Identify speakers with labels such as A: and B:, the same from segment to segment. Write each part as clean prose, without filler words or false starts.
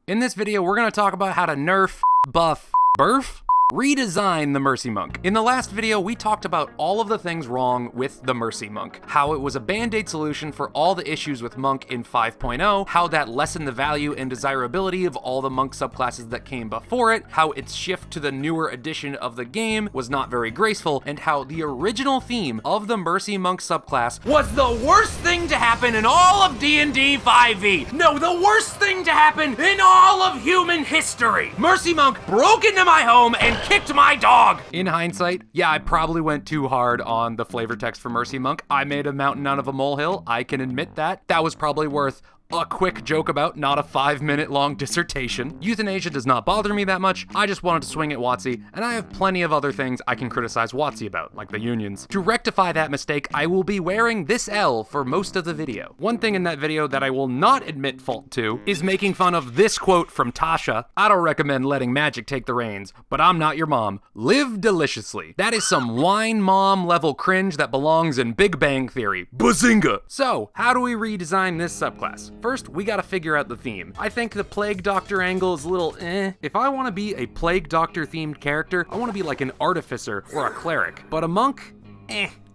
A: In this video, we're gonna talk about how to nerf, buff, redesign the Mercy Monk. In the last video, we talked about all of the things wrong with the Mercy Monk, how it was a band-aid solution for all the issues with Monk in 5.0, how that lessened the value and desirability of all the Monk subclasses that came before it, how its shift to the newer edition of the game was not very graceful, and how the original theme of the Mercy Monk subclass was the worst thing to happen in all of DnD 5e. No, the worst thing to happen in all of human history. Mercy Monk broke into my home and kicked my dog! In hindsight, yeah, I probably went too hard on the flavor text for Mercy Monk. I made a mountain out of a molehill, I can admit that. That was probably worth a quick joke about, not a 5-minute long dissertation. Euthanasia does not bother me that much, I just wanted to swing at WotC, and I have plenty of other things I can criticize WotC about, like the unions. To rectify that mistake, I will be wearing this L for most of the video. One thing in that video that I will not admit fault to is making fun of this quote from Tasha: "I don't recommend letting magic take the reins, but I'm not your mom. Live deliciously." That is some wine mom level cringe that belongs in Big Bang Theory. Bazinga! So, how do we redesign this subclass? First, we gotta figure out the theme. I think the Plague Doctor angle is a little If I wanna be a Plague Doctor themed character, I wanna be like an artificer or a cleric. But a monk?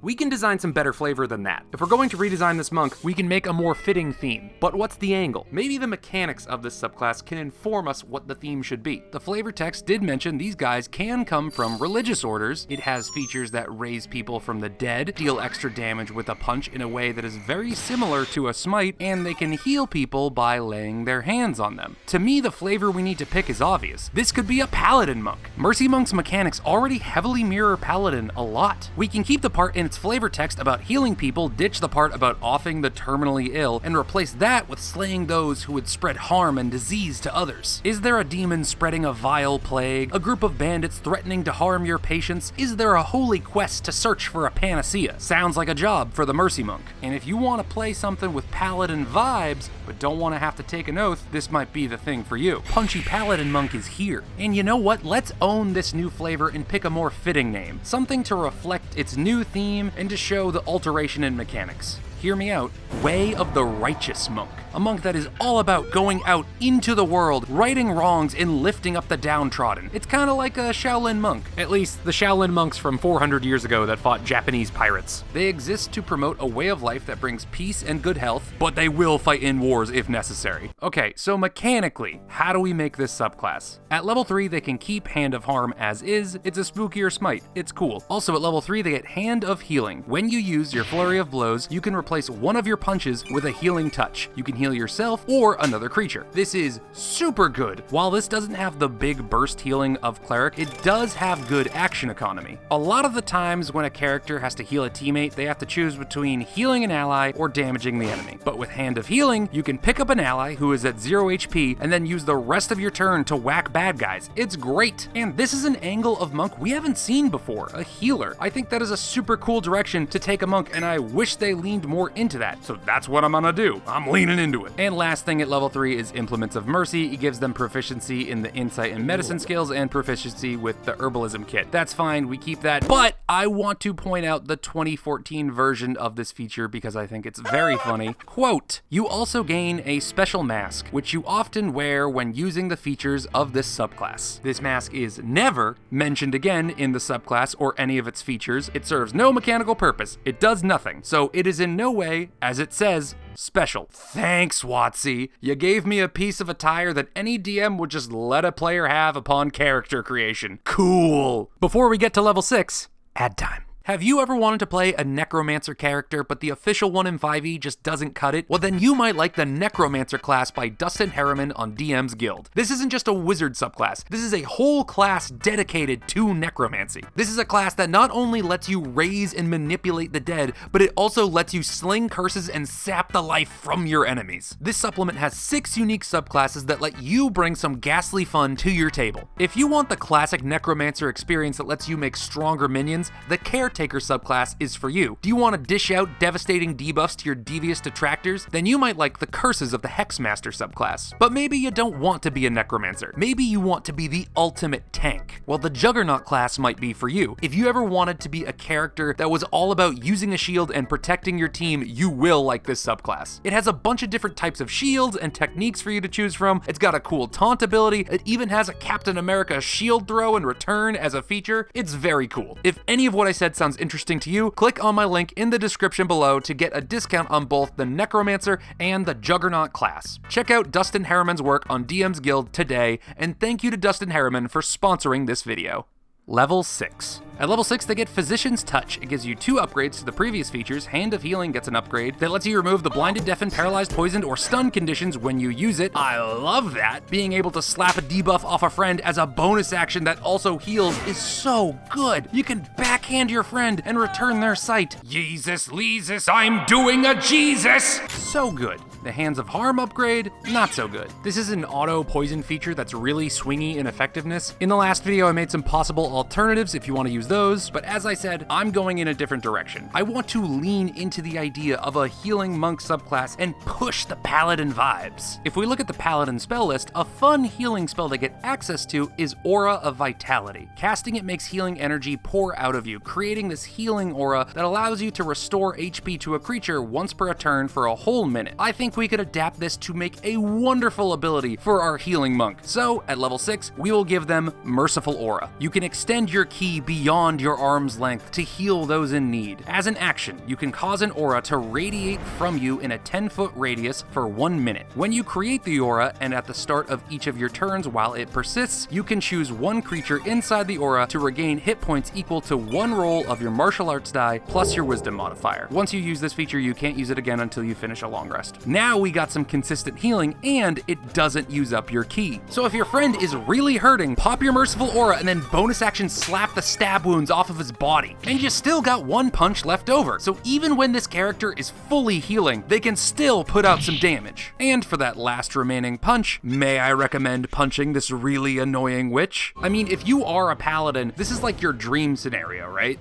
A: We can design some better flavor than that. If we're going to redesign this monk, we can make a more fitting theme. But what's the angle? Maybe the mechanics of this subclass can inform us what the theme should be. The flavor text did mention these guys can come from religious orders. It has features that raise people from the dead, deal extra damage with a punch in a way that is very similar to a smite, and they can heal people by laying their hands on them. To me, the flavor we need to pick is obvious. This could be a paladin monk. Mercy Monk's mechanics already heavily mirror paladin a lot. We can keep the part in its flavor text about healing people, ditch the part about offing the terminally ill, and replace that with slaying those who would spread harm and disease to others. Is there a demon spreading a vile plague? A group of bandits threatening to harm your patients? Is there a holy quest to search for a panacea? Sounds like a job for the Mercy Monk. And if you want to play something with paladin vibes, but don't want to have to take an oath, this might be the thing for you. Punchy Paladin Monk is here. And you know what? Let's own this new flavor and pick a more fitting name. Something to reflect its new theme and to show the alteration in mechanics. Hear me out. Way of the Rightous Monk. A monk that is all about going out into the world, righting wrongs and lifting up the downtrodden. It's kind of like a Shaolin monk. At least the Shaolin monks from 400 years ago that fought Japanese pirates. They exist to promote a way of life that brings peace and good health, but they will fight in wars if necessary. Okay, so mechanically, how do we make this subclass? At level 3, they can keep Hand of Harm as is. It's a spookier smite. It's cool. Also at level 3, they get Hand of Healing. When you use your Flurry of Blows, you can replace one of your punches with a healing touch. You can heal yourself or another creature. This is super good. While this doesn't have the big burst healing of Cleric, it does have good action economy. A lot of the times when a character has to heal a teammate, they have to choose between healing an ally or damaging the enemy. But with Hand of Healing, you can pick up an ally who is at 0 HP and then use the rest of your turn to whack bad guys. It's great. And this is an angle of monk we haven't seen before, a healer. I think that is a super cool direction to take a monk, and I wish they leaned more into that. So that's what I'm gonna do. I'm leaning into it. And last thing at level 3 is Implements of Mercy. It gives them proficiency in the insight and medicine skills and proficiency with the herbalism kit. That's fine, we keep that. But I want to point out the 2014 version of this feature because I think it's very funny. Quote, "You also gain a special mask, which you often wear when using the features of this subclass. This mask is never mentioned again in the subclass or any of its features. It serves no mechanical purpose. It does nothing. So it is in no way, as it says, special." Thanks, WotC. You gave me a piece of attire that any DM would just let a player have upon character creation. Cool. Before we get to level 6, ad time. Have you ever wanted to play a Necromancer character, but the official one in 5e just doesn't cut it? Well, then you might like the Necromancer class by Dustin Harriman on DM's Guild. This isn't just a wizard subclass. This is a whole class dedicated to necromancy. This is a class that not only lets you raise and manipulate the dead, but it also lets you sling curses and sap the life from your enemies. This supplement has 6 unique subclasses that let you bring some ghastly fun to your table. If you want the classic Necromancer experience that lets you make stronger minions, the Caretaker Caretaker subclass is for you. Do you want to dish out devastating debuffs to your devious detractors? Then you might like the Curses of the Hexmaster subclass. But maybe you don't want to be a Necromancer. Maybe you want to be the ultimate tank. Well, the Juggernaut class might be for you. If you ever wanted to be a character that was all about using a shield and protecting your team, you will like this subclass. It has a bunch of different types of shields and techniques for you to choose from. It's got a cool taunt ability. It even has a Captain America shield throw and return as a feature. It's very cool. If any of what I said sounds interesting to you, click on my link in the description below to get a discount on both the Necromancer and the Juggernaut class. Check out Dustin Harriman's work on DM's Guild today, and thank you to Dustin Harriman for sponsoring this video. Level 6. At level 6, they get Physician's Touch. It gives you 2 upgrades to the previous features. Hand of Healing gets an upgrade that lets you remove the blinded, deafened, paralyzed, poisoned, or stunned conditions when you use it. I love that. Being able to slap a debuff off a friend as a bonus action that also heals is so good. You can backhand your friend and return their sight. Jesus, Leesus, I'm doing a Jesus! So good. The Hands of Harm upgrade, not so good. This is an auto poison feature that's really swingy in effectiveness. In the last video, I made some possible alternatives if you want to use those, but as I said, I'm going in a different direction. I want to lean into the idea of a healing monk subclass and push the paladin vibes. If we look at the paladin spell list, a fun healing spell to get access to is Aura of Vitality. Casting it makes healing energy pour out of you, creating this healing aura that allows you to restore HP to a creature once per turn for a whole minute. I think we could adapt this to make a wonderful ability for our healing monk. So at level 6, we will give them Merciful Aura. You can extend your ki beyond your arm's length to heal those in need. As an action, you can cause an aura to radiate from you in a 10-foot radius for 1 minute. When you create the aura, and at the start of each of your turns while it persists, you can choose one creature inside the aura to regain hit points equal to 1 roll of your martial arts die plus your wisdom modifier. Once you use this feature, you can't use it again until you finish a long rest. Now we got some consistent healing, and it doesn't use up your ki. So if your friend is really hurting, pop your Merciful Aura and then bonus action slap the stab wounds off of his body. And you still got 1 punch left over. So even when this character is fully healing, they can still put out some damage. And for that last remaining punch, may I recommend punching this really annoying witch? I mean, if you are a paladin, this is like your dream scenario, right?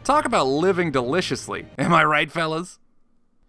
A: Talk about living deliciously. Am I right, fellas?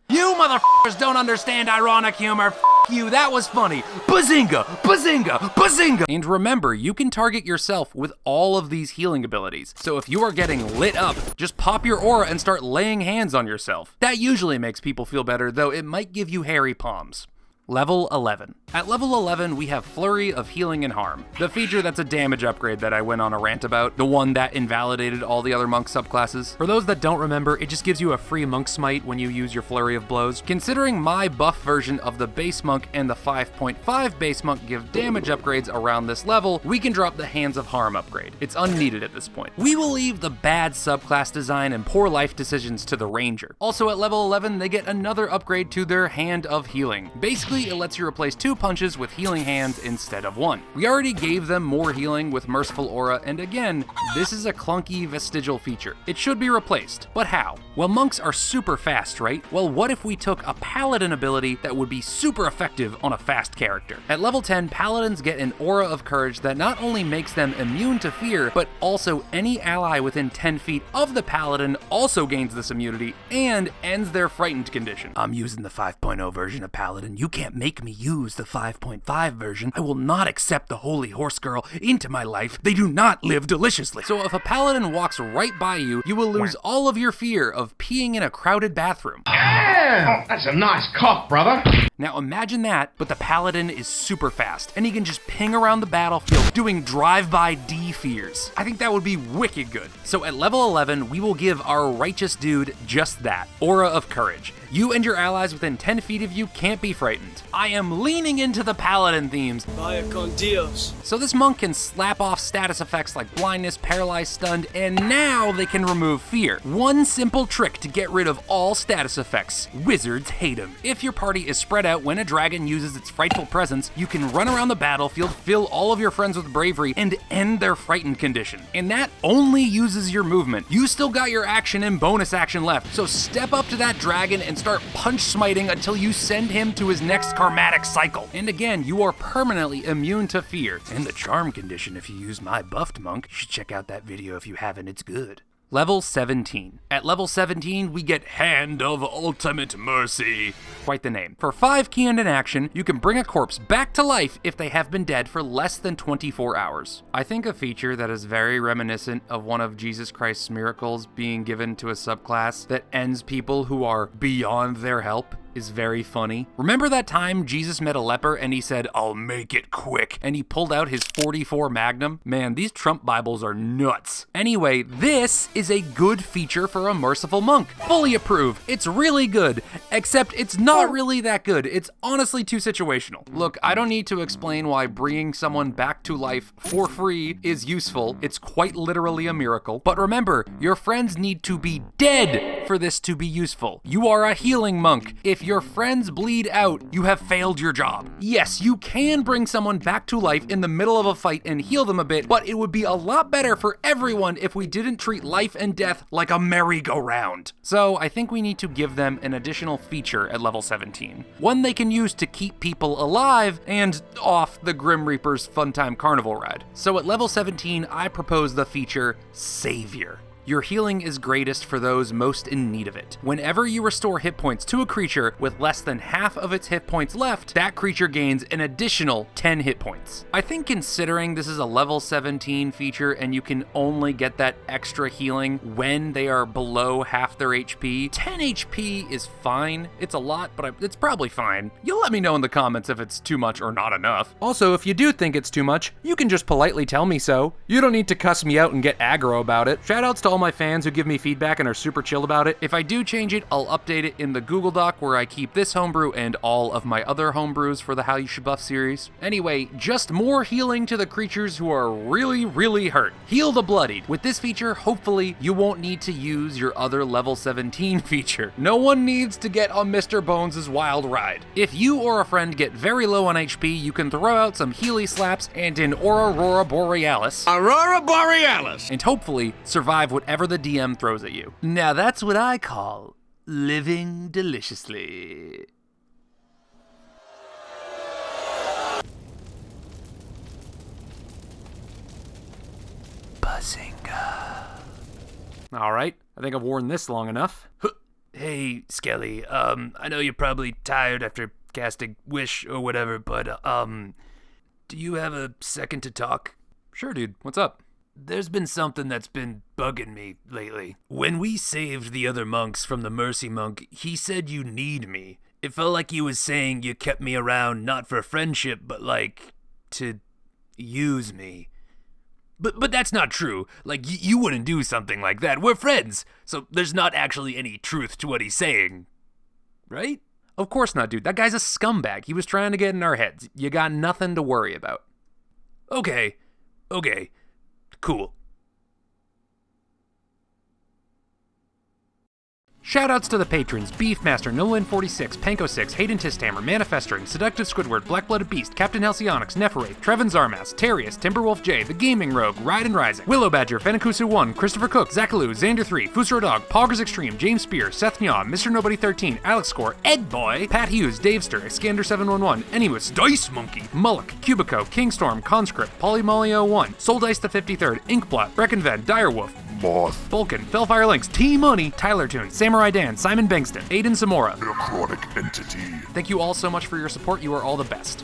A: You motherfuckers don't understand ironic humor. F you, that was funny. Bazinga, bazinga, bazinga. And remember, you can target yourself with all of these healing abilities. So if you are getting lit up, just pop your aura and start laying hands on yourself. That usually makes people feel better, though it might give you hairy palms. Level 11. At level 11, we have Flurry of Healing and Harm, the feature that's a damage upgrade that I went on a rant about, the one that invalidated all the other monk subclasses. For those that don't remember, it just gives you a free monk smite when you use your Flurry of Blows. Considering my buff version of the base monk and the 5.5 base monk give damage upgrades around this level, we can drop the Hands of Harm upgrade. It's unneeded at this point. We will leave the bad subclass design and poor life decisions to the Ranger. Also at level 11, they get another upgrade to their Hand of Healing. Basically, it lets you replace 2 punches with healing hands instead of 1. We already gave them more healing with Merciful Aura, and again, this is a clunky vestigial feature. It should be replaced, but how? Well, monks are super fast, right? Well, what if we took a paladin ability that would be super effective on a fast character? At level 10, paladins get an Aura of Courage that not only makes them immune to fear, but also any ally within 10 feet of the paladin also gains this immunity and ends their frightened condition. I'm using the 5.0 version of paladin. You can't make me use the 5.5 version. I will not accept the Holy Horse Girl into my life. They do not live deliciously. So if a paladin walks right by you, you will lose all of your fear of peeing in a crowded bathroom.
B: Yeah! That's a nice cock, brother.
A: Now imagine that, but the paladin is super fast, and he can just ping around the battlefield doing drive-by D-fears. I think that would be wicked good. So at level 11, we will give our righteous dude just that, Aura of Courage. You and your allies within 10 feet of you can't be frightened. I am leaning into the paladin themes.
C: Vaya con Dios.
A: So this monk can slap off status effects like blindness, paralyzed, stunned, and now they can remove fear. One simple trick to get rid of all status effects. Wizards hate them. If your party is spread out when a dragon uses its frightful presence, you can run around the battlefield, fill all of your friends with bravery, and end their frightened condition. And that only uses your movement. You still got your action and bonus action left, so step up to that dragon and start punch smiting until you send him to his next karmatic cycle. And again, you are permanently immune to fear. And the charm condition if you use my buffed monk. You should check out that video if you haven't, it's good. Level 17. At level 17, we get Hand of Ultimate Mercy. Quite the name. For 5 key and an action, you can bring a corpse back to life if they have been dead for less than 24 hours. I think a feature that is very reminiscent of one of Jesus Christ's miracles being given to a subclass that ends people who are beyond their help is very funny. Remember that time Jesus met a leper and he said, "I'll make it quick," and he pulled out his 44 Magnum? Man, these Trump Bibles are nuts. Anyway, this is a good feature for a merciful monk. Fully approve. It's really good, except it's not really that good. It's honestly too situational. Look, I don't need to explain why bringing someone back to life for free is useful. It's quite literally a miracle. But remember, your friends need to be dead for this to be useful. You are a healing monk. If your friends bleed out, you have failed your job. Yes, you can bring someone back to life in the middle of a fight and heal them a bit, but it would be a lot better for everyone if we didn't treat life and death like a merry-go-round. So I think we need to give them an additional feature at level 17. One they can use to keep people alive and off the Grim Reaper's Funtime Carnival ride. So at level 17, I propose the feature Savior. Your healing is greatest for those most in need of it. Whenever you restore hit points to a creature with less than half of its hit points left, that creature gains an additional 10 hit points. I think considering this is a level 17 feature and you can only get that extra healing when they are below half their HP, 10 HP is fine. It's a lot, but it's probably fine. You'll let me know in the comments if it's too much or not enough. Also, if you do think it's too much, you can just politely tell me so. You don't need to cuss me out and get aggro about it. Shoutouts to all my fans who give me feedback and are super chill about it. If I do change it, I'll update it in the Google Doc where I keep this homebrew and all of my other homebrews for the How You Should Buff series. Anyway, just more healing to the creatures who are really, really hurt. Heal the bloodied. With this feature, hopefully, you won't need to use your other level 17 feature. No one needs to get on Mr. Bones' wild ride. If you or a friend get very low on HP, you can throw out some Healy slaps and an Aurora Borealis.
B: Aurora Borealis!
A: And hopefully survive whatever the DM throws at you. Now that's what I call living deliciously. Bazinga. All right, I think I've worn this long enough. Hey, Skelly, I know you're probably tired after casting Wish or whatever, but, do you have a second to talk? Sure, dude, what's up? There's been something that's been bugging me lately. When we saved the other monks from the Mercy Monk, he said you need me. It felt like he was saying you kept me around not for friendship, but like, to use me. But that's not true. Like, you wouldn't do something like that. We're friends, so there's not actually any truth to what he's saying. Right? Of course not, dude. That guy's a scumbag. He was trying to get in our heads. You got nothing to worry about. Okay. Cool. Shoutouts to the patrons: Beefmaster, Nolan46, Panko6, Hayden Tistammer, Manifestering, Seductive Squidward, Black-Blooded Beast, Captain Halcyonics, Nepharath, Trevin Zarmas, Terius, Timberwolf J, The Gaming Rogue, Ride and Rising, Willow Badger, Fenikusu1, Christopher Cook, Zakaloo, Xander3, Fusro Dog, Poggers Extreme, James Spear, Seth Nyaw, Mr. Nobody 13, Alex Score, Ed Boy, Pat Hughes, Davester, Iskander711, Anymus, Dice Monkey, Mullock, Cubico, Kingstorm, Conscript, Polymolly01, Soul Dice the 53rd, Inkblot, Breckenven, Direwolf, Moth, Vulcan, Fellfire Links, T-Money, Tyler Toon, Samurai Dan, Simon Bengston, Aiden Zamora,
C: Necrotic Entity.
A: Thank you all so much for your support. You are all the best.